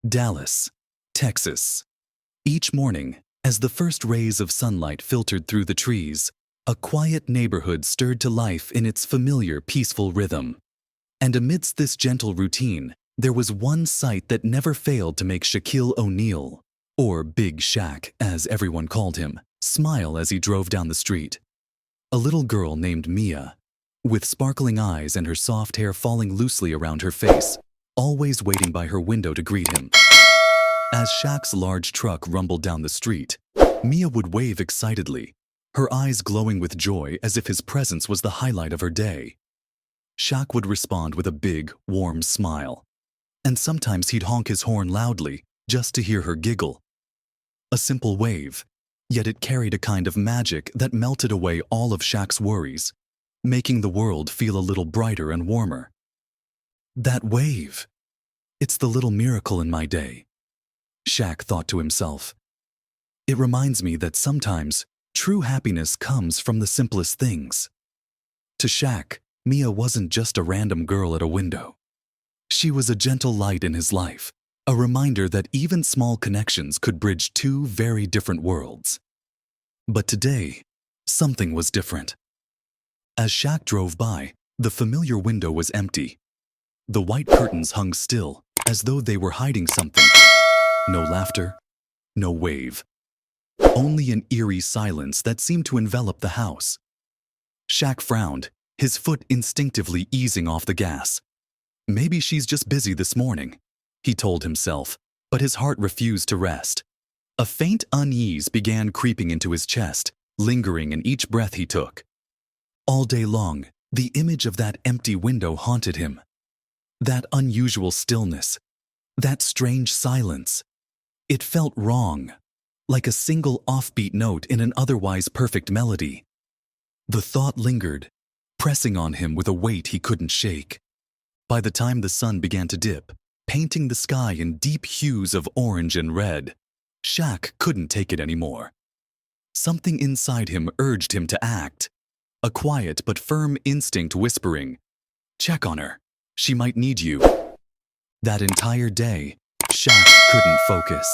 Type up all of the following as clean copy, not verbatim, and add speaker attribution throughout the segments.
Speaker 1: Dallas, Texas. Each morning, as the first rays of sunlight filtered through the trees, a quiet neighborhood stirred to life in its familiar, peaceful rhythm. And amidst this gentle routine, there was one sight that never failed to make Shaquille O'Neal, or Big Shaq as everyone called him, smile as he drove down the street. A little girl named Mia, with sparkling eyes and her soft hair falling loosely around her face, always waiting by her window to greet him. As Shaq's large truck rumbled down the street, Mia would wave excitedly, her eyes glowing with joy as if his presence was the highlight of her day. Shaq would respond with a big, warm smile, and sometimes he'd honk his horn loudly just to hear her giggle. A simple wave, yet it carried a kind of magic that melted away all of Shaq's worries, making the world feel a little brighter and warmer. That wave. It's the little miracle in my day, Shaq thought to himself. It reminds me that sometimes true happiness comes from the simplest things. To Shaq, Mia wasn't just a random girl at a window. She was a gentle light in his life, a reminder that even small connections could bridge two very different worlds. But today, something was different. As Shaq drove by, the familiar window was empty. The white curtains hung still, as though they were hiding something. No laughter, no wave. Only an eerie silence that seemed to envelop the house. Shaq frowned, his foot instinctively easing off the gas. Maybe she's just busy this morning, he told himself, but his heart refused to rest. A faint unease began creeping into his chest, lingering in each breath he took. All day long, the image of that empty window haunted him. That unusual stillness, that strange silence. It felt wrong, like a single offbeat note in an otherwise perfect melody. The thought lingered, pressing on him with a weight he couldn't shake. By the time the sun began to dip, painting the sky in deep hues of orange and red, Shaq couldn't take it anymore. Something inside him urged him to act, a quiet but firm instinct whispering, "Check on her. She might need you." That entire day, Shaq couldn't focus.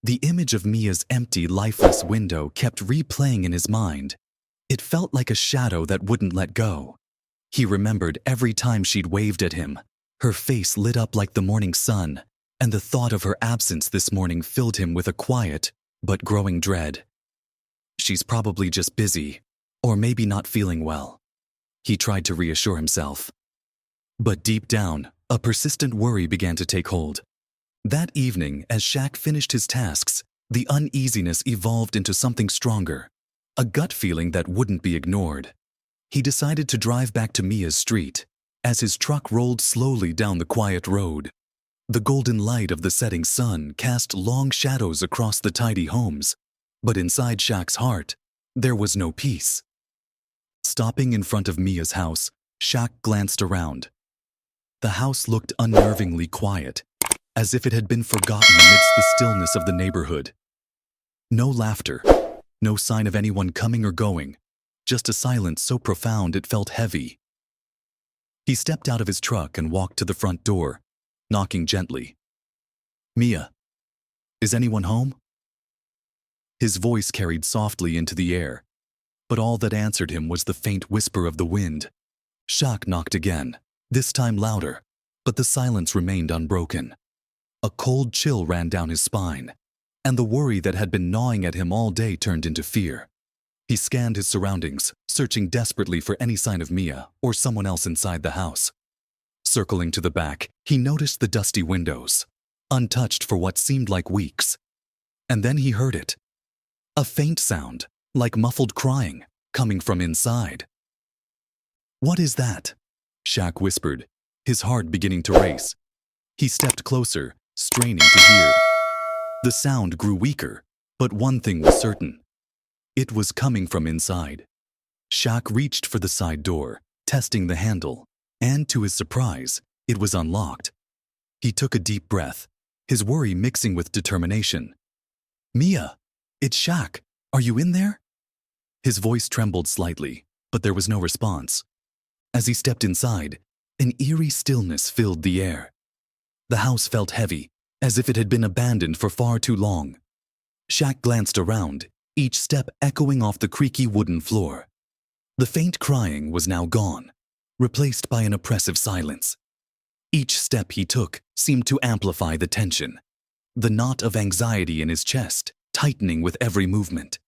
Speaker 1: The image of Mia's empty, lifeless window kept replaying in his mind. It felt like a shadow that wouldn't let go. He remembered every time she'd waved at him, her face lit up like the morning sun, and the thought of her absence this morning filled him with a quiet but growing dread. She's probably just busy, or maybe not feeling well, he tried to reassure himself. But deep down, a persistent worry began to take hold. That evening, as Shaq finished his tasks, the uneasiness evolved into something stronger, a gut feeling that wouldn't be ignored. He decided to drive back to Mia's street. As his truck rolled slowly down the quiet road, the golden light of the setting sun cast long shadows across the tidy homes, but inside Shaq's heart, there was no peace. Stopping in front of Mia's house, Shaq glanced around. The house looked unnervingly quiet, as if it had been forgotten amidst the stillness of the neighborhood. No laughter, no sign of anyone coming or going, just a silence so profound it felt heavy. He stepped out of his truck and walked to the front door, knocking gently. "Mia, is anyone home?" His voice carried softly into the air, but all that answered him was the faint whisper of the wind. Shaq knocked again, this time louder, but the silence remained unbroken. A cold chill ran down his spine, and the worry that had been gnawing at him all day turned into fear. He scanned his surroundings, searching desperately for any sign of Mia or someone else inside the house. Circling to the back, he noticed the dusty windows, untouched for what seemed like weeks. And then he heard it. A faint sound, like muffled crying, coming from inside. "What is that?" Shaq whispered, his heart beginning to race. He stepped closer, straining to hear. The sound grew weaker, but one thing was certain. It was coming from inside. Shaq reached for the side door, testing the handle, and to his surprise, it was unlocked. He took a deep breath, his worry mixing with determination. "Mia, it's Shaq. Are you in there?" His voice trembled slightly, but there was no response. As he stepped inside, an eerie stillness filled the air. The house felt heavy, as if it had been abandoned for far too long. Shaq glanced around, each step echoing off the creaky wooden floor. The faint crying was now gone, replaced by an oppressive silence. Each step he took seemed to amplify the tension, the knot of anxiety in his chest tightening with every movement.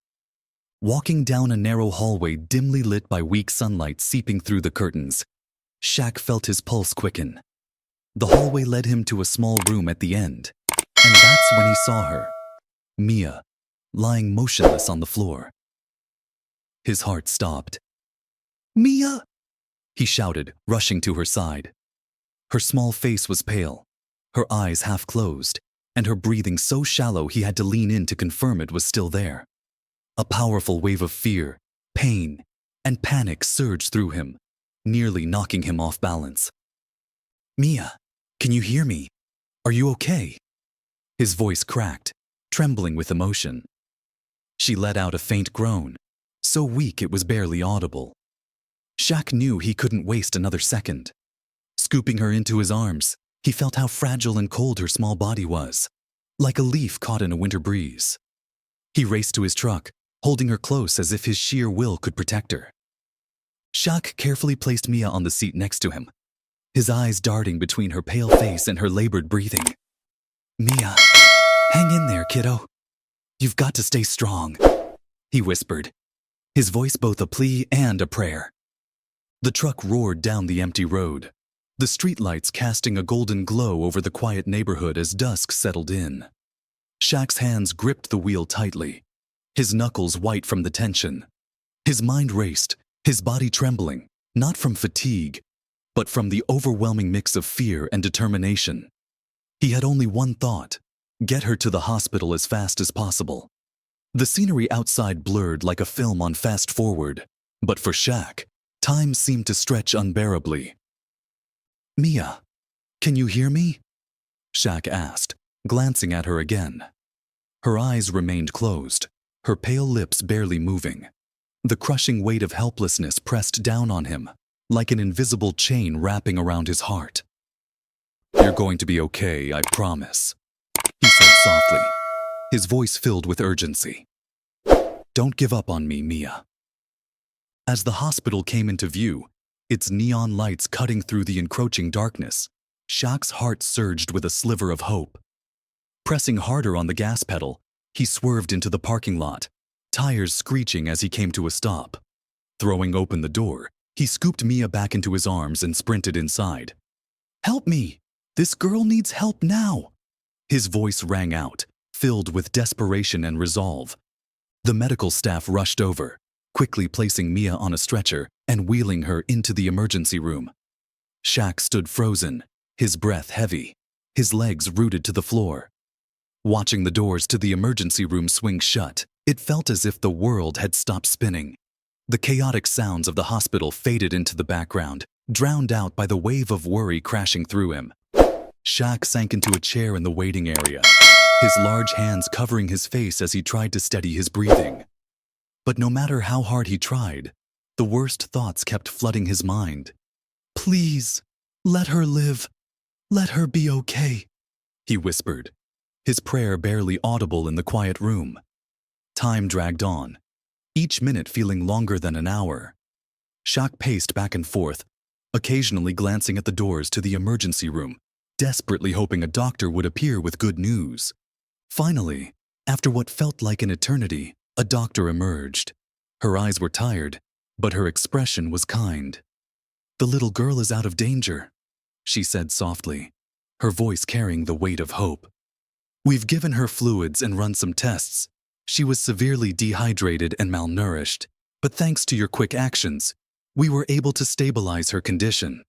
Speaker 1: Walking down a narrow hallway dimly lit by weak sunlight seeping through the curtains, Shaq felt his pulse quicken. The hallway led him to a small room at the end, and that's when he saw her, Mia, lying motionless on the floor. His heart stopped. "Mia!" he shouted, rushing to her side. Her small face was pale, her eyes half closed, and her breathing so shallow he had to lean in to confirm it was still there. A powerful wave of fear, pain, and panic surged through him, nearly knocking him off balance. "Mia, can you hear me? Are you okay?" His voice cracked, trembling with emotion. She let out a faint groan, so weak it was barely audible. Shaq knew he couldn't waste another second. Scooping her into his arms, he felt how fragile and cold her small body was, like a leaf caught in a winter breeze. He raced to his truck, holding her close as if his sheer will could protect her. Shaq carefully placed Mia on the seat next to him, his eyes darting between her pale face and her labored breathing. "Mia, hang in there, kiddo. You've got to stay strong," he whispered, his voice both a plea and a prayer. The truck roared down the empty road, the streetlights casting a golden glow over the quiet neighborhood as dusk settled in. Shaq's hands gripped the wheel tightly, his knuckles white from the tension. His mind raced, his body trembling, not from fatigue, but from the overwhelming mix of fear and determination. He had only one thought: get her to the hospital as fast as possible. The scenery outside blurred like a film on fast forward, but for Shaq, time seemed to stretch unbearably. "Mia, can you hear me?" Shaq asked, glancing at her again. Her eyes remained closed, her pale lips barely moving. The crushing weight of helplessness pressed down on him, like an invisible chain wrapping around his heart. "You're going to be okay, I promise," he said softly, his voice filled with urgency. "Don't give up on me, Mia." As the hospital came into view, its neon lights cutting through the encroaching darkness, Shaq's heart surged with a sliver of hope. Pressing harder on the gas pedal, he swerved into the parking lot, tires screeching as he came to a stop. Throwing open the door, he scooped Mia back into his arms and sprinted inside. "Help me! This girl needs help now!" His voice rang out, filled with desperation and resolve. The medical staff rushed over, quickly placing Mia on a stretcher and wheeling her into the emergency room. Shaq stood frozen, his breath heavy, his legs rooted to the floor. Watching the doors to the emergency room swing shut, it felt as if the world had stopped spinning. The chaotic sounds of the hospital faded into the background, drowned out by the wave of worry crashing through him. Shaq sank into a chair in the waiting area, his large hands covering his face as he tried to steady his breathing. But no matter how hard he tried, the worst thoughts kept flooding his mind. "Please, let her live. Let her be okay," he whispered, his prayer barely audible in the quiet room. Time dragged on, each minute feeling longer than an hour. Shaq paced back and forth, occasionally glancing at the doors to the emergency room, desperately hoping a doctor would appear with good news. Finally, after what felt like an eternity, a doctor emerged. Her eyes were tired, but her expression was kind. "The little girl is out of danger," she said softly, her voice carrying the weight of hope. "We've given her fluids and run some tests. She was severely dehydrated and malnourished, but thanks to your quick actions, we were able to stabilize her condition."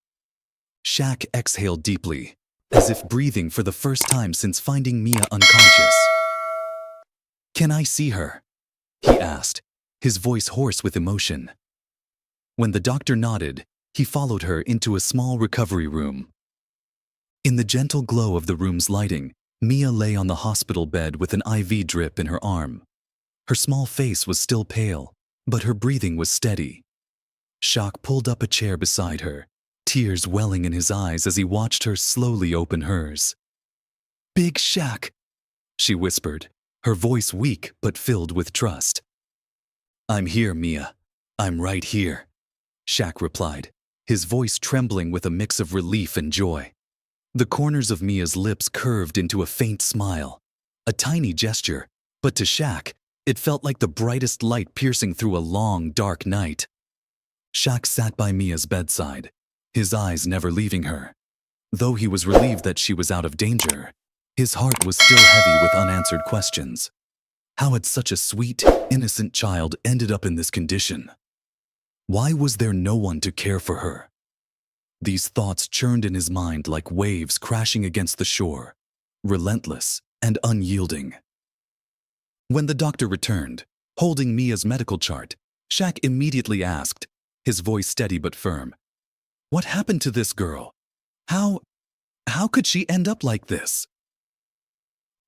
Speaker 1: Shaq exhaled deeply, as if breathing for the first time since finding Mia unconscious. "Can I see her?" he asked, his voice hoarse with emotion. When the doctor nodded, he followed her into a small recovery room. In the gentle glow of the room's lighting, Mia lay on the hospital bed with an IV drip in her arm. Her small face was still pale, but her breathing was steady. Shaq pulled up a chair beside her, tears welling in his eyes as he watched her slowly open hers. Big Shaq, she whispered, her voice weak but filled with trust. I'm here, Mia. I'm right here, Shaq replied, his voice trembling with a mix of relief and joy. The corners of Mia's lips curved into a faint smile, a tiny gesture, but to Shaq, it felt like the brightest light piercing through a long, dark night. Shaq sat by Mia's bedside, his eyes never leaving her. Though he was relieved that she was out of danger, his heart was still heavy with unanswered questions. How had such a sweet, innocent child ended up in this condition? Why was there no one to care for her? These thoughts churned in his mind like waves crashing against the shore, relentless and unyielding. When the doctor returned, holding Mia's medical chart, Shaq immediately asked, his voice steady but firm, "What happened to this girl? How could she end up like this?"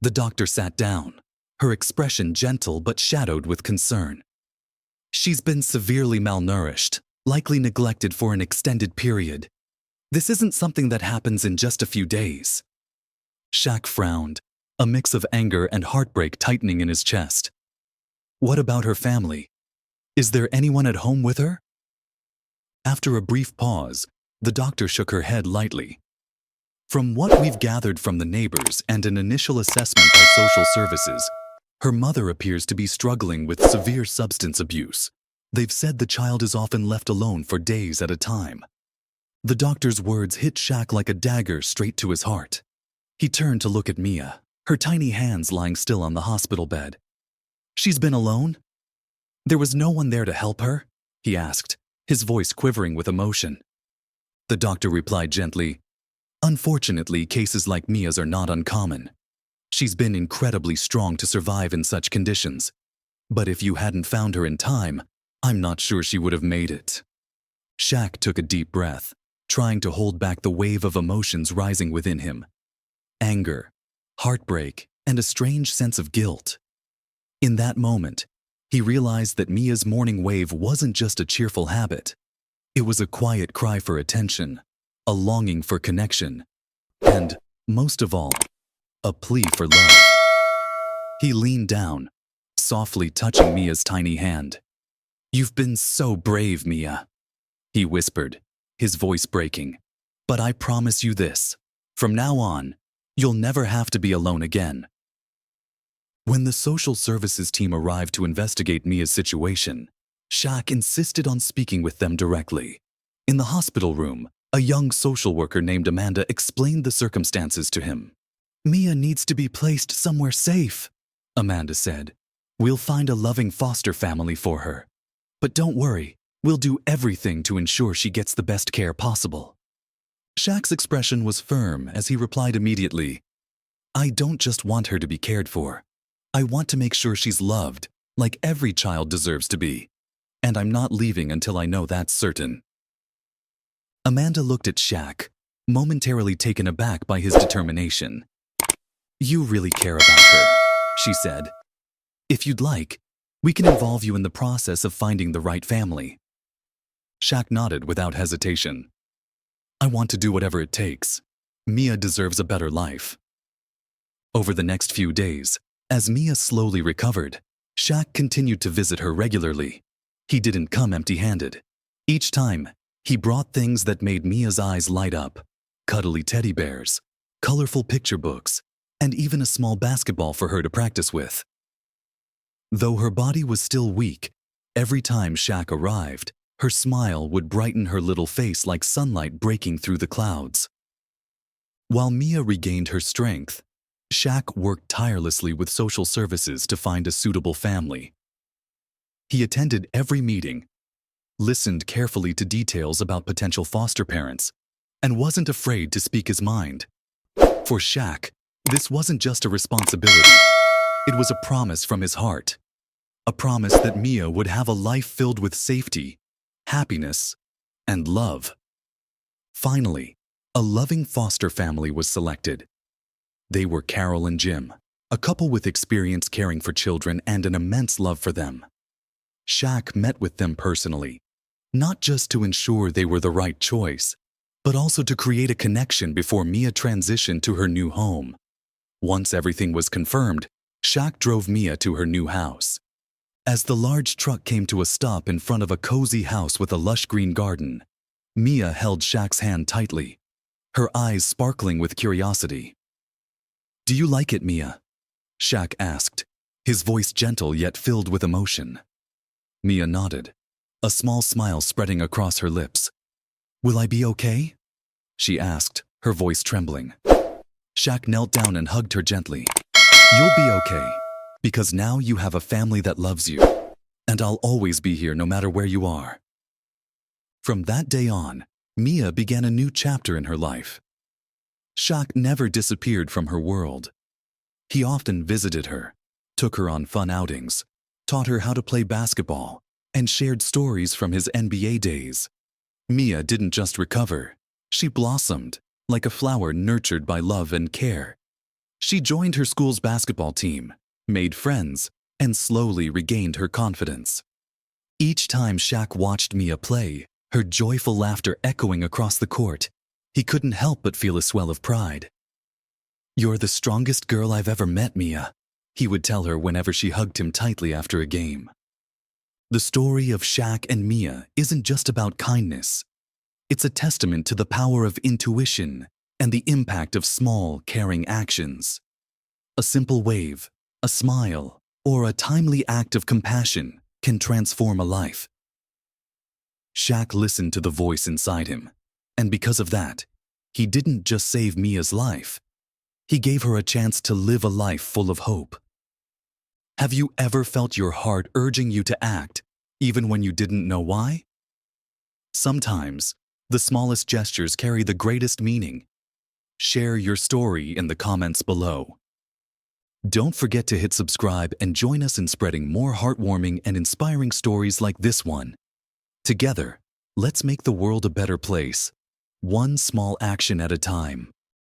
Speaker 1: The doctor sat down, her expression gentle but shadowed with concern. "She's been severely malnourished, likely neglected for an extended period. This isn't something that happens in just a few days." Shaq frowned, a mix of anger and heartbreak tightening in his chest. "What about her family? Is there anyone at home with her?" After a brief pause, the doctor shook her head lightly. "From what we've gathered from the neighbors and an initial assessment by social services, her mother appears to be struggling with severe substance abuse. They've said the child is often left alone for days at a time." The doctor's words hit Shaq like a dagger straight to his heart. He turned to look at Mia, her tiny hands lying still on the hospital bed. "She's been alone? There was no one there to help her?" he asked, his voice quivering with emotion. The doctor replied gently, "Unfortunately, cases like Mia's are not uncommon. She's been incredibly strong to survive in such conditions. But if you hadn't found her in time, I'm not sure she would have made it." Shaq took a deep breath, trying to hold back the wave of emotions rising within him. Anger, heartbreak, and a strange sense of guilt. In that moment, he realized that Mia's morning wave wasn't just a cheerful habit. It was a quiet cry for attention, a longing for connection, and, most of all, a plea for love. He leaned down, softly touching Mia's tiny hand. "You've been so brave, Mia," he whispered, his voice breaking. "But I promise you this, from now on, you'll never have to be alone again." When the social services team arrived to investigate Mia's situation, Shaq insisted on speaking with them directly. In the hospital room, a young social worker named Amanda explained the circumstances to him. "Mia needs to be placed somewhere safe," Amanda said. "We'll find a loving foster family for her. But don't worry, we'll do everything to ensure she gets the best care possible." Shaq's expression was firm as he replied immediately, "I don't just want her to be cared for. I want to make sure she's loved, like every child deserves to be. And I'm not leaving until I know that's certain." Amanda looked at Shaq, momentarily taken aback by his determination. "You really care about her," she said. "If you'd like, we can involve you in the process of finding the right family." Shaq nodded without hesitation. "I want to do whatever it takes. Mia deserves a better life." Over the next few days, as Mia slowly recovered, Shaq continued to visit her regularly. He didn't come empty-handed. Each time, he brought things that made Mia's eyes light up: cuddly teddy bears, colorful picture books, and even a small basketball for her to practice with. Though her body was still weak, every time Shaq arrived, her smile would brighten her little face like sunlight breaking through the clouds. While Mia regained her strength, Shaq worked tirelessly with social services to find a suitable family. He attended every meeting, listened carefully to details about potential foster parents, and wasn't afraid to speak his mind. For Shaq, this wasn't just a responsibility. It was a promise from his heart. A promise that Mia would have a life filled with safety, happiness, and love. Finally, a loving foster family was selected. They were Carol and Jim, a couple with experience caring for children and an immense love for them. Shaq met with them personally, not just to ensure they were the right choice, but also to create a connection before Mia transitioned to her new home. Once everything was confirmed, Shaq drove Mia to her new house. As the large truck came to a stop in front of a cozy house with a lush green garden, Mia held Shaq's hand tightly, her eyes sparkling with curiosity. "Do you like it, Mia?" Shaq asked, his voice gentle yet filled with emotion. Mia nodded, a small smile spreading across her lips. "Will I be okay?" she asked, her voice trembling. Shaq knelt down and hugged her gently. "You'll be okay, because now you have a family that loves you, and I'll always be here no matter where you are." From that day on, Mia began a new chapter in her life. Shaq never disappeared from her world. He often visited her, took her on fun outings, taught her how to play basketball, and shared stories from his NBA days. Mia didn't just recover, she blossomed, like a flower nurtured by love and care. She joined her school's basketball team, made friends, and slowly regained her confidence. Each time Shaq watched Mia play, her joyful laughter echoing across the court, he couldn't help but feel a swell of pride. "You're the strongest girl I've ever met, Mia," he would tell her whenever she hugged him tightly after a game. The story of Shaq and Mia isn't just about kindness. It's a testament to the power of intuition and the impact of small, caring actions. A simple wave, a smile, or a timely act of compassion can transform a life. Shaq listened to the voice inside him, and because of that, he didn't just save Mia's life. He gave her a chance to live a life full of hope. Have you ever felt your heart urging you to act, even when you didn't know why? Sometimes, the smallest gestures carry the greatest meaning. Share your story in the comments below. Don't forget to hit subscribe and join us in spreading more heartwarming and inspiring stories like this one. Together, let's make the world a better place, one small action at a time.